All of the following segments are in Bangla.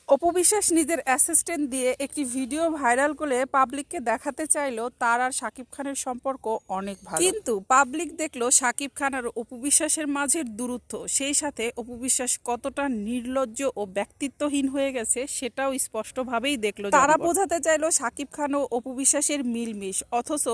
অপু বিশ্বাস নিজের অ্যাসিস্ট্যান্ট দিয়ে একটি ভিডিও ভাইরাল করে পাবলিককে দেখাতে চাইলো তার আর শাকিব খানের সম্পর্ক অনেক ভালো, কিন্তু পাবলিক দেখলো শাকিব খান আর অপু বিশ্বাসের মাঝের দূরত্ব, সেই সাথে অপু বিশ্বাস কতটা নির্লজ্জ ও ব্যক্তিত্বহীন হয়ে গেছে সেটাও স্পষ্টভাবেই দেখলো। তারা বোঝাতে চাইলো শাকিব খান ও অপু বিশ্বাসের মিলমিশ, অথচ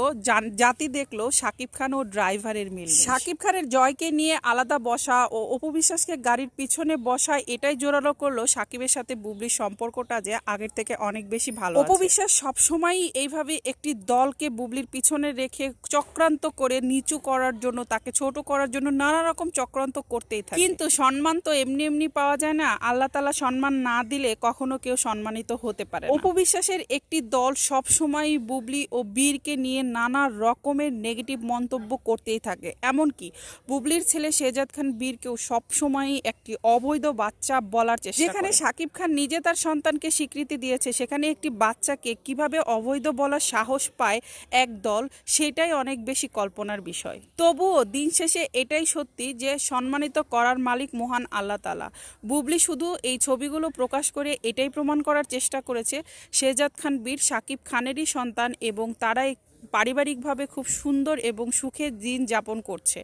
জাতি দেখলো শাকিব খান ও ড্রাইভারের মিল। শাকিব খানের জয়কে নিয়ে আলাদা বসা ও অপু বিশ্বাসকে গাড়ির পিছনে বসা এটাই জোরালো করলো শাকিবের সাথে বুবলির সম্পর্কটা যে আগের থেকে অনেক বেশি ভালো। অপু বিশ্বাস সবসময়ই এইভাবে একটি দলকে বুবলির পিছনে রেখে চক্রান্ত করে নিচু করার জন্য, তাকে ছোট করার জন্য নানা রকম চক্রান্ত করতেই থাকে, কিন্তু সম্মান তো এমনি এমনি পাওয়া যায় না। আল্লাহ তাআলা সম্মান না দিলে কখনো কেউ সম্মানিত হতে পারে না। অপু বিশ্বাসের একটি দল সবসময়ই বুবলি ও বীরকে নিয়ে নানা রকমের নেগেটিভ মন্তব্য করতেই থাকে, এমনকি বুবলির ছেলে শেহজাদ খান বীরকেও সবসময়ই একটি অবৈধ বাচ্চা বলার চেষ্টা করে। যেখানে শাকিব খান নিজে তার সন্তানকে স্বীকৃতি দিয়েছে, সেখানে একটি বাচ্চাকে কিভাবে অবৈধ বলার সাহস পায় এক দল, সেটাই অনেক বেশি কল্পনার বিষয়। তবুও দিন শেষে এটাই সত্যি যে সম্মানিত করার মালিক মহান আল্লাহ তাআলা। বুবলি শুধু এই ছবিগুলো প্রকাশ করে এটাই প্রমাণ করার চেষ্টা করেছে শেহজাদ খান বীর শাকিব খানেরই সন্তান এবং তারাই পারিবারিকভাবে খুব সুন্দর এবং সুখে দিন যাপন করছে।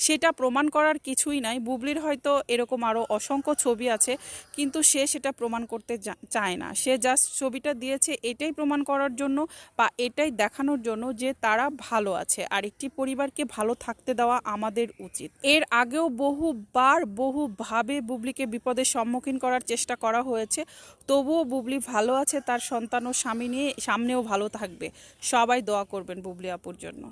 সেটা প্রমাণ করার কিছুই নাই। বুবলির হয়তো এরকম আরও অসংখ্য ছবি আছে, কিন্তু সে সেটা প্রমাণ করতে চায় না। সে জাস্ট ছবিটা দিয়েছে এটাই প্রমাণ করার জন্য বা এটাই দেখানোর জন্য যে তারা ভালো আছে, আর একটি পরিবারকে ভালো থাকতে দেওয়া আমাদের উচিত। এর আগেও বহুভাবে বুবলিকে বিপদের সম্মুখীন করার চেষ্টা করা হয়েছে, তবুও বুবলি ভালো আছে, তার সন্তান ও স্বামী নিয়ে সামনেও ভালো থাকবে। সবাই দোয়া করবেন বুবলি আপুর জন্য।